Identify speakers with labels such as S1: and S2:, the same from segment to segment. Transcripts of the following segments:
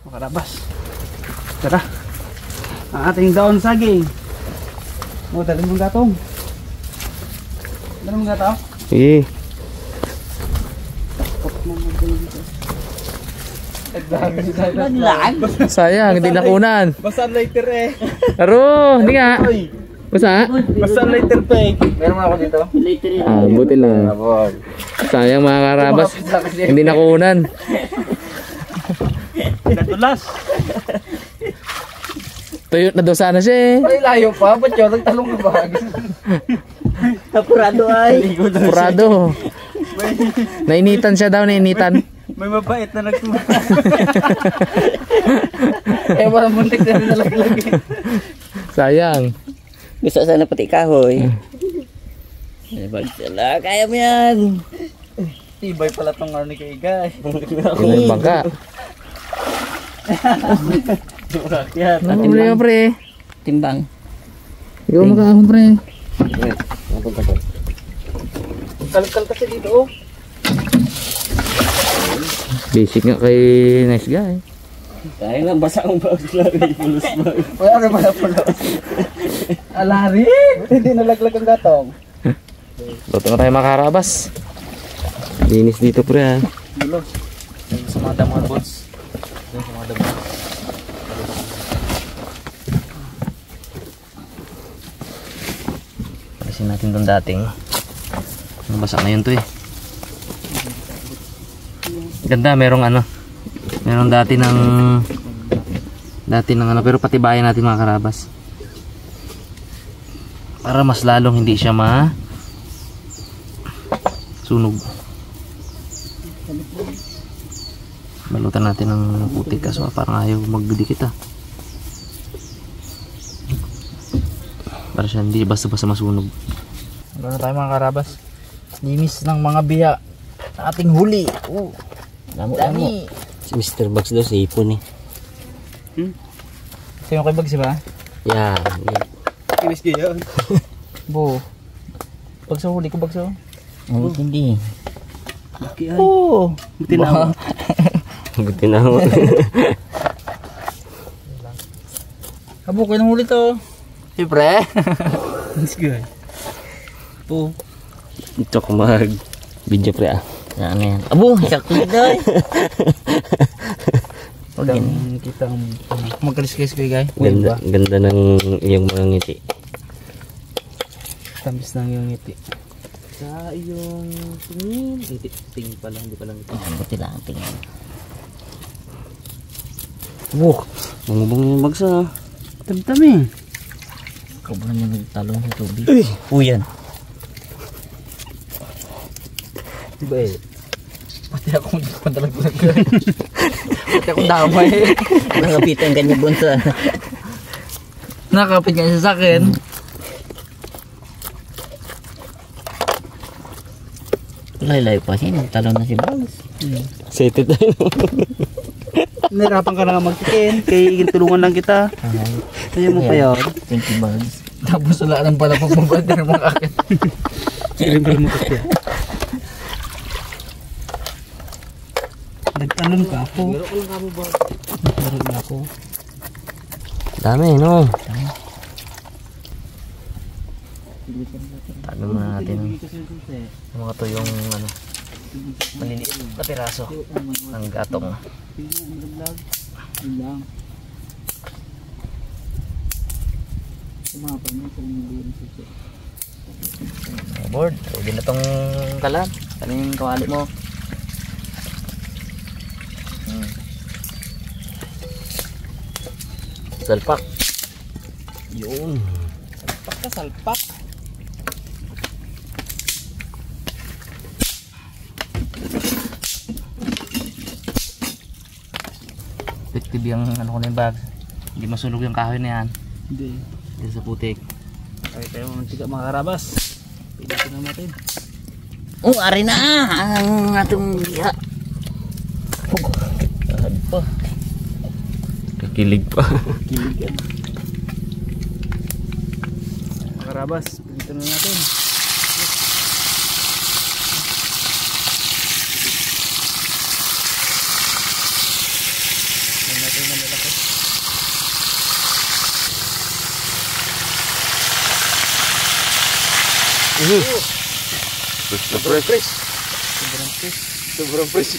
S1: Makarabas. Tara. Ang ating daon saging. O, dali mong gatong. Dali mong gatong.
S2: Sige. Sayang, hindi nakunan.
S1: Basta later eh.
S2: Aro, hindi nga. Basta?
S1: Basta later pa eh. Meron ako dito. Later eh.
S2: Ah, buti lang. Sayang mga karabas. Hindi nakunan.
S1: Nadulas.
S2: Tuyo na daw sana siya eh.
S1: Ay, layo pa. Ba't yun? Nagtalong ka ba? Apurado ay.
S2: Purado. Nainitan siya daw, nainitan.
S1: May mabait na nagtuma. Eh, walang muntik na rin nalaglag.
S2: Sayang.
S3: Gusto sana pati kahoy. Bagsala, kaya mo yan.
S1: Tibay pala tong ano ni Kaiga.
S2: Yun ang bangka. Ano mo na pre?
S3: Timbang.
S2: Ikaw makahon pre.
S1: Kalkal kasi dito oh.
S2: Basic nga kay nice guy.
S3: Kaya nga, basa ang bawas lari. Pulos mo.
S1: Wala rin pala pulos. Alari! Hindi nalaglag ang gatong.
S2: Luto na tayo mga karabas. Linis dito pre ha.
S1: Bulos. Sa mga damon bots. Sa mga damon.
S2: Alisin natin itong dating. Nabasa na yun to eh. Ganda, merong ano. Merong dati ng ano, pero patibayan natin mga karabas. Para mas lalong hindi siya sunog. Balutan natin ng putik kaso parang ayaw magdikit ah. Para siya hindi basta-basta masunog.
S1: Ano na tayo mga karabas? Linis ng mga biya sa ating huli. Oh, dami.
S3: Si Mr. Bugs daw sa ipon eh.
S1: Sa'yo kay Bags ba?
S3: Yeah.
S1: Kinis kayo. Bo. Pag sa huli ko Bags oh.
S3: Oh, hindi.
S1: Oo. Buti na.
S3: Buti na ako.
S1: Abo kayo ng huli to. Siyempre. Let's go. Po.
S3: Ito ko mag video pre ah. Ano yan? Abo, sakto daw.
S1: Pagyan kita magkalis-kalis ko guys.
S3: Ganda ng iyong mga ngiti.
S1: Tamis ng iyong ngiti. Sa iyong tingin. Tingin pala, hindi pala ngiti.
S3: Buti lang tingin. Abo, mangubang yung bagsa.
S1: Tam-tam eh.
S3: Ikaw ba naman nagtalong sa tubig? Uyan.
S1: Diba eh? Pati akong pandalag-lag. Pati akong damay.
S3: Nakapitan kanya bunsa.
S1: Nakapit nga siya sa akin.
S3: Layo-layo pa siya. Nagtalong na si Bugs.
S2: Excited tayo.
S1: Nahirapan ka na nga magtikin. Kaya tulungan lang kita. Kaya mo pa yun.
S3: Thank you, Bugs.
S1: Tapos wala lang pala pagbabader mo akin. Silimbil mo kasi. Nag-talon ka ako. Nag-talon ka ako.
S2: Dami no. Tago muna natin ang mga tuyong ano, maliliit na piraso ng gatong. Board, pwede na tong kalan. Kanin yung kawali mo. Salpak. Yun.
S1: Salpak ka, salpak.
S2: Effective yung ano ko na yung bag. Hindi masunog yung kahoy na yan.
S1: Hindi.
S2: Dito sa putik.
S1: Kaya tayo mga karabas. Pilitin na natin.
S3: Oh, ari na ang atong biya.
S2: Pa. Kakilig pa.
S1: Kilig yan. Mga karabas, pilitin na natin.
S3: Fresh na fresh.
S1: Sobrang fresh.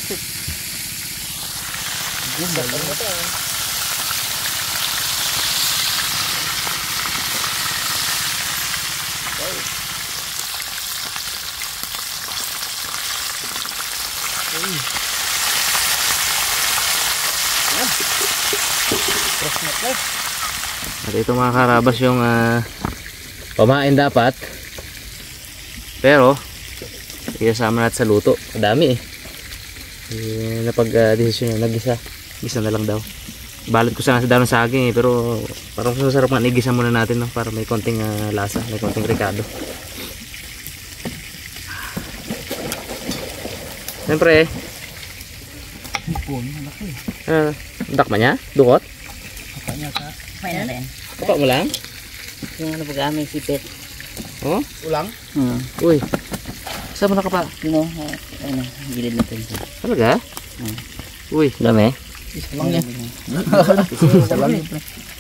S3: At ito mga karabas yung pamain dapat. Pero isasama natin sa luto. Madami eh. Napag-desisyon niya, nag-isa. Gisa na lang daw. Balot ko sana sa daw ng saging eh, pero parang masarap nga, igisa muna natin no, para may konting lasa, may konting ricado. Siyempre dak man niya? Dukot?
S2: Pay na rin.
S3: Kapa mo lang?
S2: Yung ano pag aming sipit.
S3: Oh?
S1: Ulang?
S3: Uy, saan mo nakapa?
S2: Ano, ano, gilid natin.
S3: Talaga? Uy, dami.
S2: Lang yan.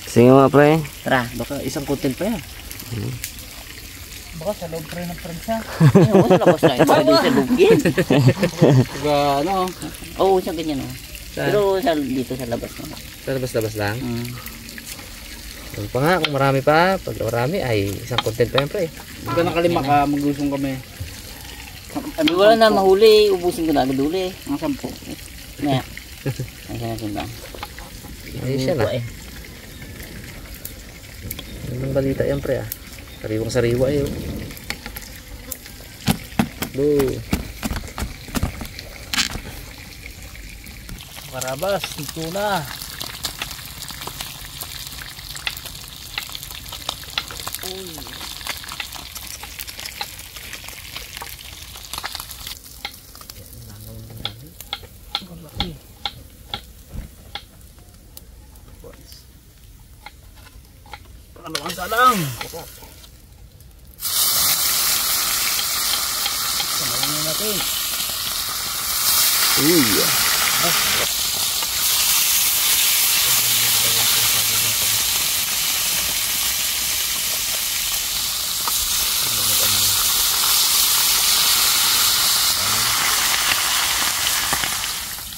S3: Sige mga pre.
S2: Tara, baka isang content pa yan.
S1: Baka sa loob pa rin ng pransa.
S2: Oo, sa labas na. Ito doon sa lugin.
S1: Diba, ano?
S2: Oo, siya ganyan o. Pero dito sa labas na.
S3: Sa labas-labas lang. Yung pa nga, kung marami pa, pag marami ay isang content pa yan pre.
S1: Pagka nakalima ka, mag-usong kami.
S2: Ano wala na mahuli, ubusin ko na agad uli.
S1: Mga 10.
S2: Maya. Ay, siya natin lang.
S3: Ayos yan ah. Anong balita yan pre ah. Sariwang sariwa eh. Boo.
S1: Karabas, ito na. Pangalawang salang. Samayin na natin.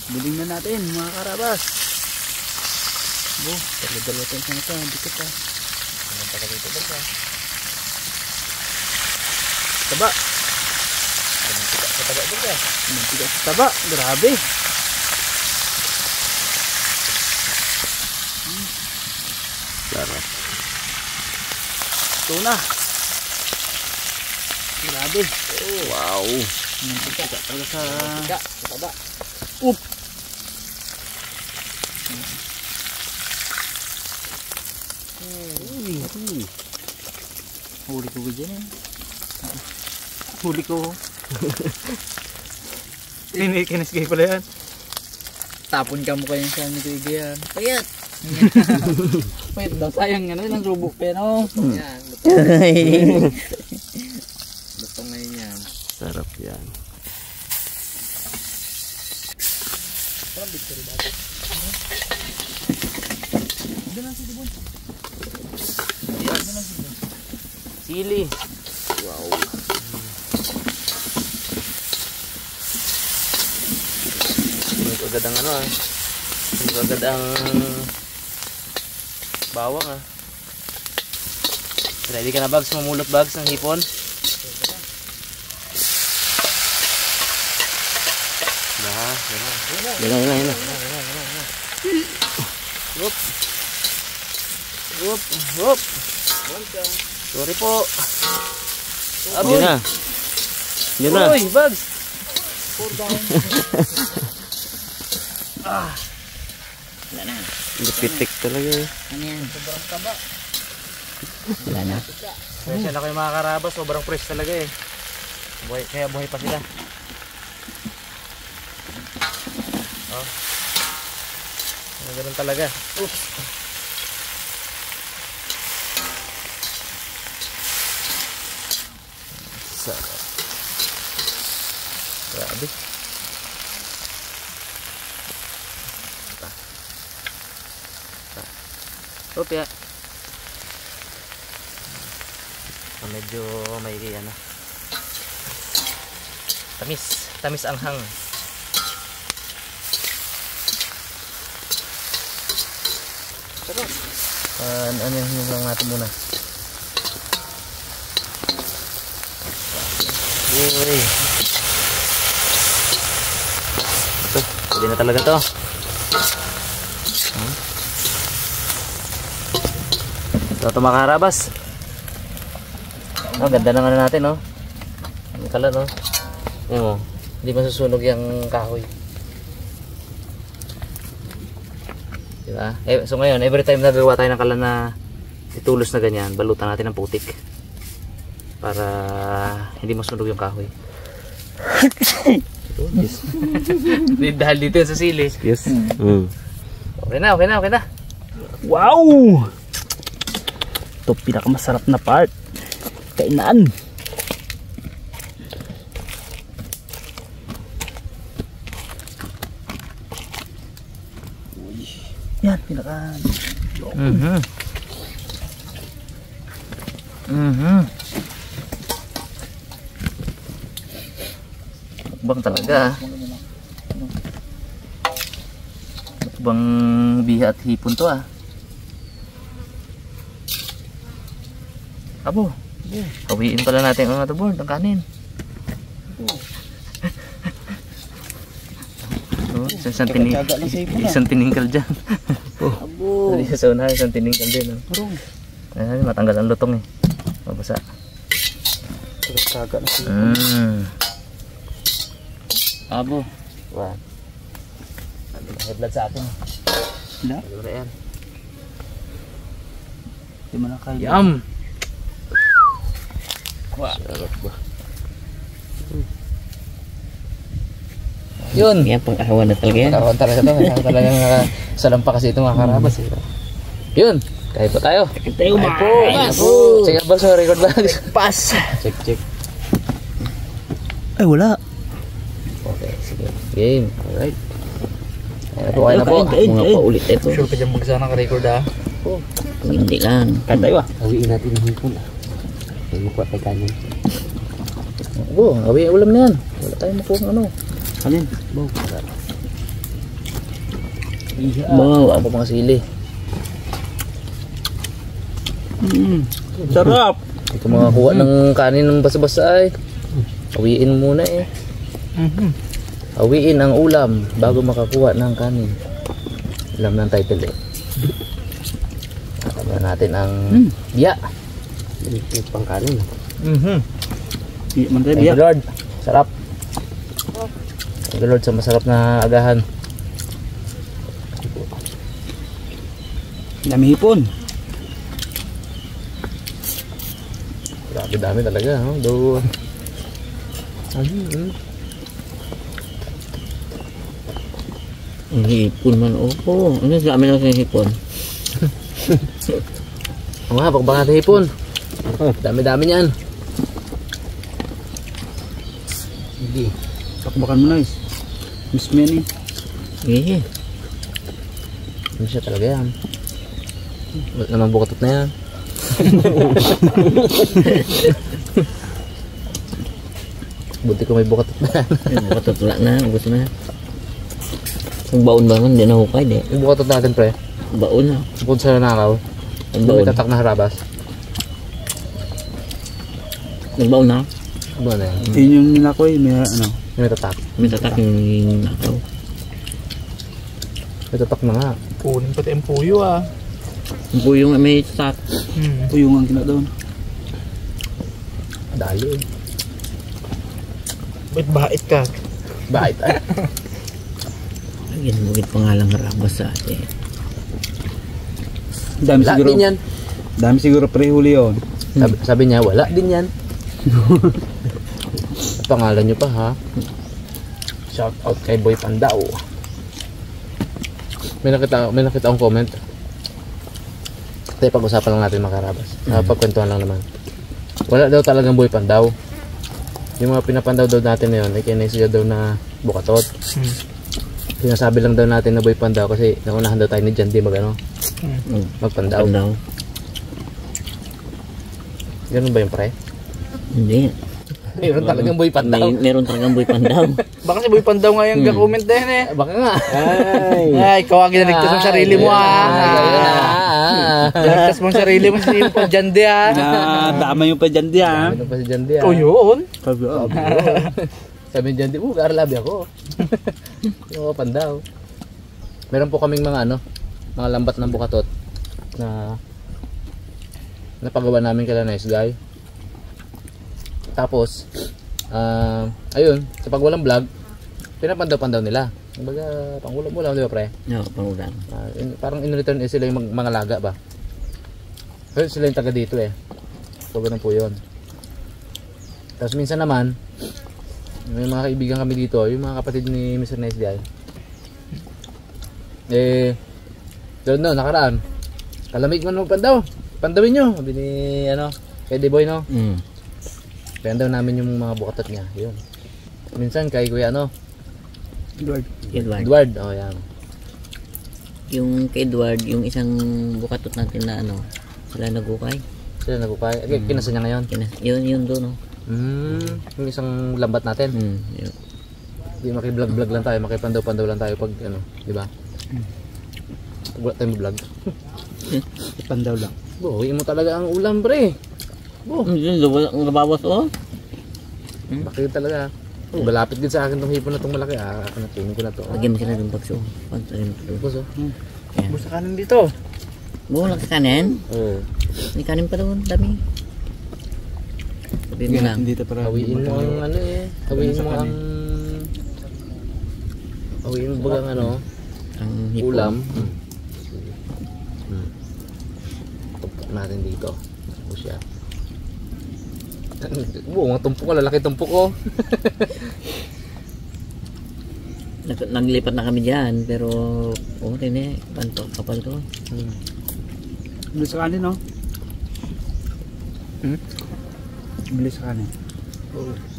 S1: Biling na natin mga karabas. Bo, dalo-dalo tayo sa mata, dikit ah. Taba. Mantika sa taba, grabe.
S3: Sarap.
S1: Ito na. Grabe.
S3: Wow.
S1: Mantika talaga sa taba. Huli ko dyan eh. Huli ko. Kinis kayo pala yan. Tapon ka mo kayo sa ano kayo yan.
S2: Payat!
S1: Payat daw. Sayang nga na. Rubok pa yan oh. Yan. Luto ngayon yan.
S3: Sarap yan.
S1: Parang victory dati. Doon lang si Dibon. Doon lang si Dibon.
S3: Sili. Wow. Ito agad ang ano ah. Ito agad ang bawang ah. Ready ka na bags? Mamulot bags ng hipon? Yan na. Whoop. Whoop. Whoop. Sorry po. Yan na. Yan na.
S1: Uy, bags. Pour down.
S2: Wala na.
S3: Pitik talaga eh.
S2: Ano yan?
S1: Sobrang taba.
S2: Wala na.
S3: Kaya na kayo mga karabas, sobrang fresh talaga eh. Kaya buhay pa sila. Oh. Ganun talaga. Oops. Sarap. Grabe. Topya. Medyo may ano. Tamis anghang. Ano yung lang natin muna. Uy. Ito, pwede na talaga to. Ito mga karabas. Oh, ganda ng ano natin, no? Ang kalan, no? Oo. Hindi masusunog yung kahoy. Diba? So ngayon, every time nagagawa tayo ng kalan na itulos na ganyan, balutan natin ng putik. Para hindi masunog yung kahoy. Dahil dito sa sili.
S2: Yes.
S3: Okay na.
S1: Wow! Ito pinakamasarap na part. Kainan. Yan, pinaka.
S3: Bang talaga. Bang biha at hipon to ah. Abo. Hawiin pala natin ang board, ang kanin. Isang tiningkal dyan.
S1: Abo.
S3: Sa unahan, isang tiningkal din. Ayan, matanggal ang lutong eh. Mabasa.
S1: Kaga na siya.
S3: Abo. Wow. May blood sa atin.
S1: Wala?
S3: Wala yan.
S1: Di mo na kaya.
S3: Yum!
S2: Sarap ba?
S3: Yun!
S2: Yan, pang-ahawan na talaga yan.
S3: Pang-ahawan talaga ito. Talagang nakasalampa kasi ito mga karabas. Yun! Kahit pa tayo.
S1: Tayo
S3: Sige ba sa record bags?
S1: Pass!
S3: Check.
S1: Ay wala.
S3: Okay, sige. Game. Alright. Kaya na po.
S2: Mga paulit ito.
S3: Sure pa dyan magsana ka-record ah.
S2: Hindi lang.
S1: Kaya tayo ah.
S2: Hawiin natin yung hipon ah. May makuha tayo kanin.
S3: Oo, hawiin ulam na yan. Wala tayong makuha ano.
S1: Kanin.
S3: Wow, ako mga sili.
S1: Sarap.
S3: Ito mga kuha ng kanin ng basa-basa ay. Hawiin muna eh. Hawiin ang ulam bago makakuha ng kanin. Alam ng title eh. Tama natin ang biya.
S2: Yung pangkanin.
S1: Man tayo
S3: Thank you Lord. Sarap. Thank you Lord sa masarap na agahan.
S1: Dami hipon.
S3: Grabe dami talaga. No? Doon.
S2: Ang hipon man. Opo. Ano sa amin lang sa hipon?
S3: Oo nga, pagbaka natin hipon. Dami-dami niyan.
S1: Hindi. Pakbakan mo na is. Miss mo yan eh.
S2: Sige.
S3: Ano siya talaga yan. Wala namang bukatot na yan. Buti ko may bukatot na yan.
S2: Makatutula na. Gusto na. Ang baon ba man? Hindi na hukay. Di.
S3: Yung bukatot natin pre.
S2: Baon na.
S3: Bukod sa nanakaw.
S2: Ang
S3: May
S2: baon.
S3: tatak na harabas.
S2: Nagbaon na.
S3: Ano na yan?
S1: Yun yung ninakoy. May ano.
S3: May tatak.
S2: May tatak yung nakaw.
S3: May tatak na nga.
S4: Kunin pati ang puyo ah.
S2: Ang puyo nga may tatak.
S1: Uyong ang kinadoon.
S3: Dali eh.
S4: Bait ka.
S3: Bait ay.
S2: Lagyan mo git pangalang harabas sa atin.
S1: Dami
S3: Wala
S1: siguro.
S3: din yan.
S1: Dami siguro pre-huli yun.
S3: Sabi niya, wala din yan. Pangalan nyo pa ha. Shout out kay Boy Pandao. May nakita akong comment. Tayo pag-usapan lang natin mga karabas. Pagkwentuhan lang naman. Wala daw talagang Boy Pandao. Yung mga pinapandaw daw natin na yun ay kinesiya daw na bukatot. Sinasabi lang daw natin na boy pandaw kasi naunahan daw tayo ni John D magpandaw.
S2: Pandaw.
S3: Ganun ba yung pre?
S2: Hindi.
S3: Meron talagang boy pandaw.
S2: Meron talagang boy pandaw.
S1: Baka si Boy Pandaw nga yung comment na yan eh.
S3: Baka nga.
S1: Ay, ikaw ang ginagtas mo sarili mo Ginagtas mo sarili mo sa Jandi
S4: Dama yung pa dyan di ha.
S3: Ano pa si John D
S1: O yun.
S3: Sabi ni John D, karalabi ako. Yung mga pandaw. Meron po kaming mga mga lambat ng bukatot na napagawa namin kala nice guy. Tapos, ayun, sa pag walang vlog, pinapandaw-pandaw nila. Kumbaga, pangulam-ulam, di ba pre?
S2: No, pangulam.
S3: Parang in return sila yung mga laga ba? Pero sila yung taga dito eh. So, ganun po yun. Tapos minsan naman, may mga kaibigan kami dito, yung mga kapatid ni Mr. Nice Guy. Doon nakaraan. Kalamig man magpandaw. Pandawin nyo. Sabi ni, kay D-Boy no? Pandaw namin yung mga bukatot niya. Yun. Minsan kay Kuya Edward. Oh, yan.
S2: Yung kay Edward, yung isang bukatot natin na sila nagukay.
S3: Sila nagukay. Kinasa niya ngayon.
S2: Yun doon, no?
S3: Yung isang lambat natin.
S2: Yun.
S3: Hindi maki-vlog lang tayo, maki-pandaw lang tayo pag di ba? Pag wala tayong vlog.
S4: Pandaw lang.
S3: Buhay mo talaga ang ulam, pre.
S2: Ang nabawas,
S3: Bakit talaga? Malapit din sa akin tong hipon na tong malaki. Akin na tunin ko na to.
S2: Lagyan mo sila ng bagso. Pagtarin mo ito.
S3: Buso.
S1: Busa kanin dito.
S2: Buong lang sa kanin.
S3: Oo.
S2: May kanin pa doon, dami. Sabihin mo lang.
S4: Dito para
S3: Hawiin mo ang hawiin mo ang hawiin mo bagang
S2: Ang hipon.
S3: ulam. Tumpok natin dito. O siya. Buong tumpok ko, lalaki tumpok ko.
S2: Naglipat na kami dyan, pero rin kapal to.
S4: Bilis sa kanin, no? Bilis sa kanin.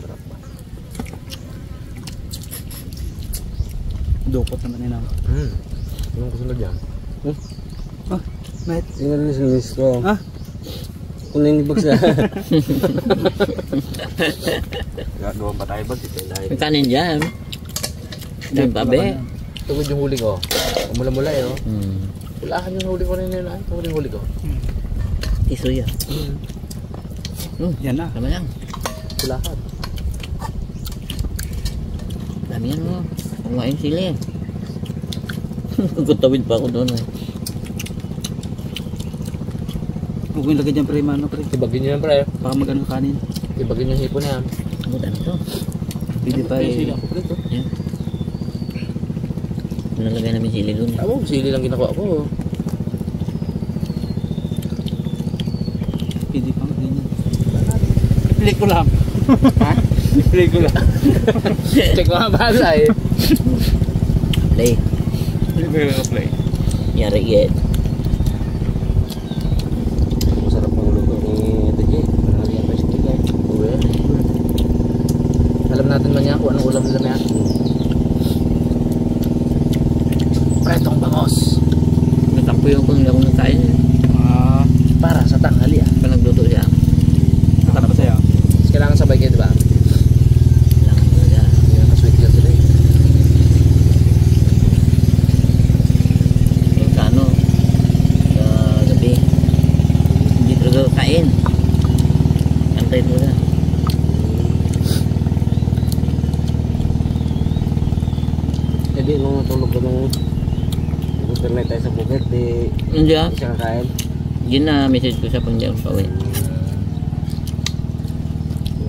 S3: Sarap ba?
S4: Dukot naman yun,
S3: Anong kasunod yan?
S4: Mate.
S3: Sinalinis ko. Kung nanibag sa... Gagawa pa tayo ba?
S2: May kanin dyan. Dahil babe.
S3: Tugod yung huli ko. Mula-mula Walahan yung huli ko rin yun. Huli ko.
S2: Tisoy yan.
S4: Yan na.
S2: Tama yan.
S3: Walahan.
S2: Dami yan mo. Kumain sila eh. Gutawid pa ako doon eh.
S4: Huwag mo ilagay dyan pre, pre.
S3: Ibagin nyo yan pre.
S4: Baka magano kanin.
S3: Ibagin yung hipon yan.
S2: Ano dami to?
S4: Pwede pa eh.
S2: Yan. Nalagay namin sili doon.
S3: Sili lang ginawa ko.
S4: Pwede pang ganyan. Play ko lang. Play ko lang.
S3: Check mga basa eh.
S2: Play.
S4: Play.
S2: Yari yan.
S3: Masarap ng luto ni DJ. Marami ang pwede guys. Alam natin man yan kung anong ulam nila yan. Pretong bangos.
S2: Natampo yung kung hindi ako nagkain.
S3: Para sa tanghali
S2: Pa nagluto siya.
S4: Saka pa sa'yo.
S3: Kailangan sabay kayo diba?
S2: Kailangan talaga.
S3: Sweet lang sila eh.
S2: Yung sa sa gabi. Hindi talaga kain. Antay talaga.
S3: Jadi nung tulog ka nung internet tayo sa bukit, di
S2: Hindi ah.
S3: siya kakain.
S2: Yun na message ko sa pangdiyan pa uwi.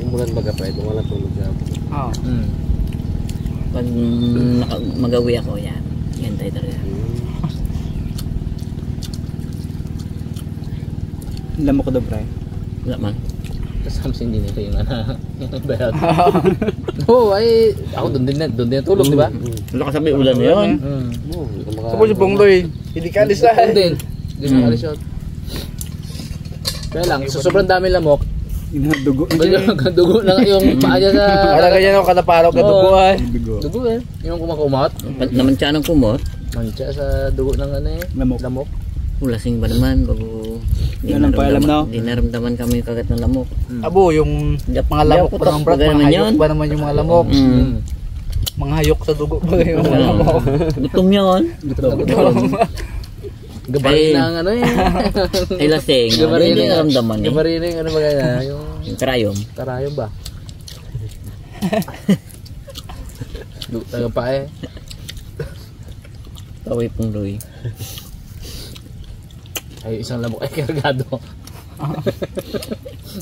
S3: Umulan baga pa, ito wala tulog ka.
S4: Oo.
S2: Pag magawi ako yan. Hintay talaga.
S4: Alam mo ko daw pre.
S2: Wala man.
S3: Kasama si engineer yung yung bayad. Oo, ay ako doon din natulog, di ba?
S2: Wala ka sabi ulan na yun.
S1: Tapos si Pongloy, hindi ka alis na.
S3: Doon din. Hindi mo alis yun. Kaya lang, sa sobrang dami lamok,
S1: Inadugo na
S3: Bali, dugo na yung paa niya sa...
S2: Para ganyan ako kanaparaw ka dugo ay.
S3: Dugo eh. Yung kumakumot.
S2: Naman siya ng kumot.
S3: Mancha sa dugo ng ano eh.
S1: Lamok.
S2: Lasing ba naman bago
S1: Yan ang paalam na.
S2: di naramdaman kami yung kagat ng lamok.
S1: Abo, yung mga lamok pa naman, brad. Mga hayok pa naman yung mga lamok. Mga hayok sa dugo pa yung mga lamok.
S2: Gutom yun.
S3: Gabarin na ang ano eh.
S2: Ay lasing. Hindi naramdaman eh.
S3: Gabarin ano ba kaya?
S2: Yung karayom.
S3: Karayom ba? Dugo pa eh.
S2: Kaway pong Roy.
S3: Ay, isang lamok ay kargado.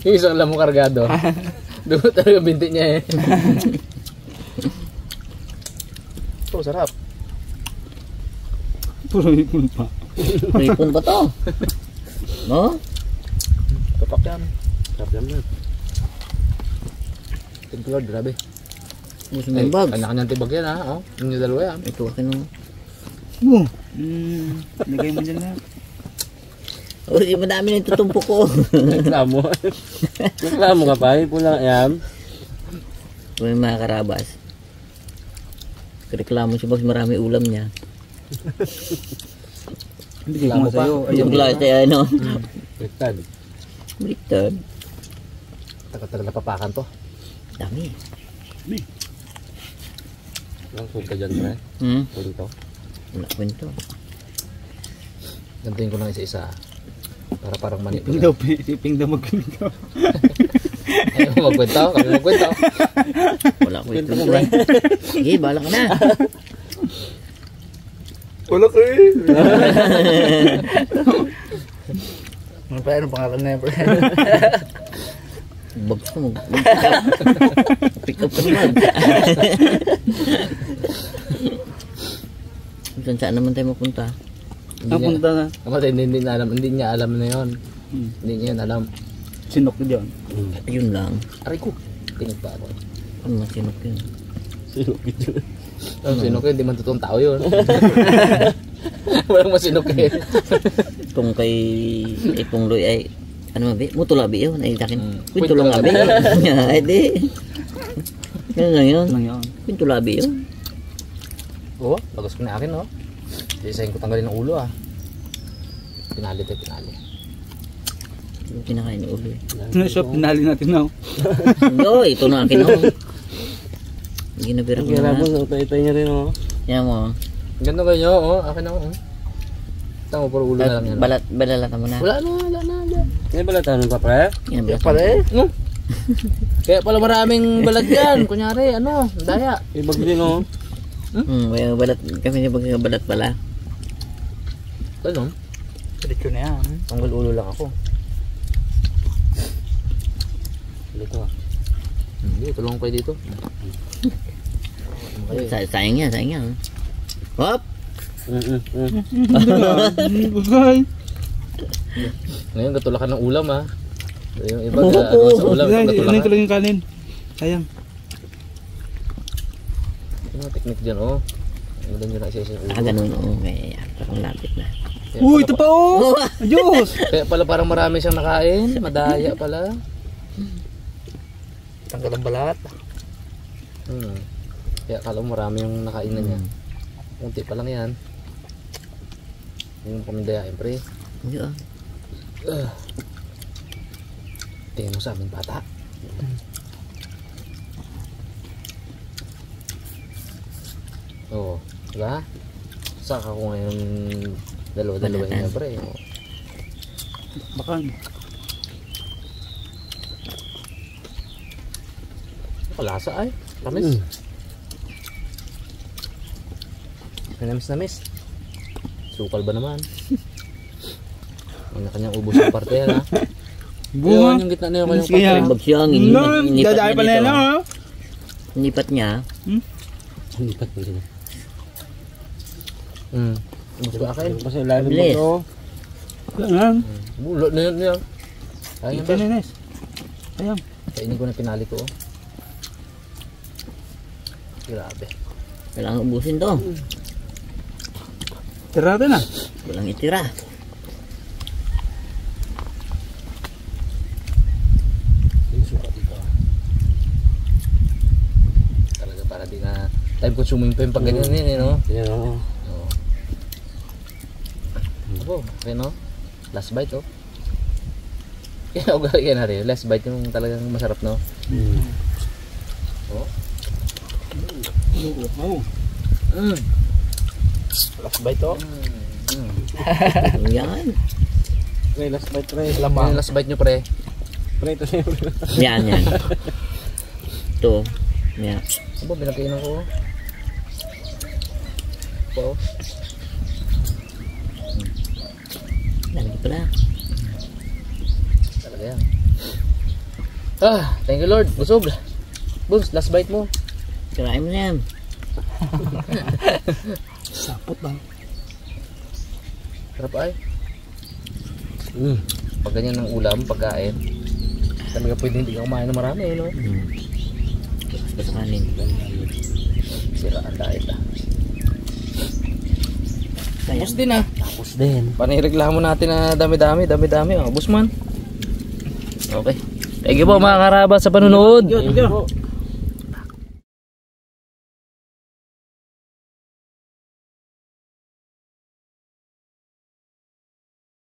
S3: Yung isang lamok kargado. Dugo talaga binti niya eh. Oh, sarap.
S1: Puro ipon pa.
S2: Ripon ba to? No?
S3: Tapak yan. Sarap yan man. Thank you Lord, grabe.
S2: Gusto mo yung bags?
S3: Kanya-kanyang tibag yan ha. Oh, yung dalawa yan.
S2: Ito akin mo.
S1: Nagay mo dyan na.
S2: Uy, madami na itutumpo ko.
S4: Reklamo. Reklamo ka pa. Pulang yan.
S2: May mga karabas. Reklamo si Boss, marami ulam niya.
S1: Hindi ko mo sa'yo.
S2: Yung lahat ay ano.
S4: Rektad.
S2: Baliktad.
S3: Tagal-tagal na papakan to.
S2: Dami.
S4: Langsung ka dyan, pre. Punto.
S2: Wala kwento.
S3: Gantuin ko lang isa-isa. Para parang mani.
S1: Siping daw magkwento.
S3: Ayaw mo magkwento? Kami magkwento.
S2: Wala kwento mo eh. Sige, bahala ka na.
S1: Wala ko eh. Ano pa yung pangalan na yun?
S2: Bags mo. Pick up ka naman. Saan naman tayo mapunta?
S1: Napunta na.
S3: Hindi niya alam na yun. Hindi niya yan alam.
S1: Sinok ko dyan.
S2: Ayun lang.
S3: Aray ko. Tingin pa ako.
S2: Ano masinok yun?
S3: Sinok yun, hindi man totoong tao yun. Walang masinok eh.
S2: Kung kay Pong Roy ay ano mabi? Mutulabi yun. Ay takin. Kwento lang
S3: Kwento
S2: abi. Ay di. Ganun lang yun.
S1: Lang yun.
S2: Kwentulabi yun.
S3: Oo, bagas ko na akin no. Isahin ko tanggalin ng ulo ah. Pinali tayo, pinali.
S2: Yung kinakain ni ulo eh.
S1: Ano siya, pinali natin na.
S2: Oo, ito na akin oh. Hindi na bira ko
S4: Kaya mo,
S2: na.
S4: tay-tay niya rin, oh.
S2: Yan mo.
S3: Ganda kayo, oh. Akin ako. Tama, puro ulo na lang yan.
S2: Balalata mo na.
S3: Wala na.
S4: Yan pala tanong pa, pre?
S2: Yan balat.
S3: Pala eh. Kaya pala maraming balat yan. Kunyari, ano, daya.
S4: Ibag din, oh.
S2: May balat. Kami niya balat pala.
S3: Ganun.
S1: Diretso na yan.
S3: Tanggal ulo lang ako.
S4: Dito, ah.
S3: Hindi, tulungan kayo dito.
S2: Sayang yan. Hop!
S1: Bugay.
S3: Ngayon, gatulakan ng ulam ah. Yung iba, ano sa ulam,
S1: Inayin ko
S3: gatulakan.
S1: lang yung kanin. Sayang.
S3: Yung mga teknik dyan, oh. Ang ganda nyo na isa-isa yung ulo.
S2: Ganun oo. Kaya parang lapit na.
S3: Kaya
S1: Uy,
S3: pala-
S1: ito pa oh! Diyos!
S3: Kaya pala parang marami siyang nakain. Madaya pala.
S1: Tanggal ang balat.
S3: Kaya kala mo marami yung nakain na niya. Kunti pa lang yan. Yung pamindayain, pre.
S2: Hindi ah.
S3: Tingin mo sa aming bata. Oo. Diba? Saka ko ngayon dalawa-dalawa
S2: Banatan.
S3: niya, pre. Oo.
S1: Bakang.
S3: Kalasa ay. Tamis. Namis. Sukal ba naman? Kanya-kanyang ubos yung parte yan ha.
S1: Bunga.
S3: Ayun, yung gitna na yung kanyang
S1: Kaya.
S3: parte.
S2: Bags yan. Inipat
S1: Dadaan pa na
S2: niya
S1: yan
S2: dito.
S1: oh.
S2: Inipat niya.
S4: Lipat mo din.
S3: Ubos ko akin.
S4: Kasi lalim mo
S2: Bilis.
S4: to.
S1: Sayang.
S3: Bulot na yun niya. Ayun
S1: Ito
S3: ba?
S1: na Ines. Sayang.
S3: Kainin ko na pinali ko. Oh. Grabe.
S2: Kailangan ubusin to.
S1: Tira natin ah.
S2: Walang itira.
S3: time consuming pa yung pag ganyan yun, no?
S2: Yan o.
S3: Oh, okay, no? Last bite, oh. Kaya ugali ka na rin. Last bite yung talagang masarap, no? Oh.
S2: Last bite o.
S4: Yan.
S2: Pre, last bite pre.
S3: Ano yung last bite nyo, pre?
S2: Pre, ito siya.
S4: Yan. Ito. Yan.
S3: Ano ba, binagkainan ko? Oh.
S4: Lagi pala.
S3: Talaga yan. Thank you Lord. Busog. Boss, last bite mo.
S4: Kirain mo na yan.
S2: Sapot lang.
S3: Sarap ay. Pag ganyan ng ulam, pagkain, talaga pwede hindi ka kumain ng marami, no?
S4: Basta kanin.
S3: Sira ang diet,
S4: Kaya.
S3: Tapos din,
S2: Tapos din.
S3: Panireklamo natin na dami-dami. Boss man. Okay. Thank you po mga karaba sa panunood.
S4: Yun.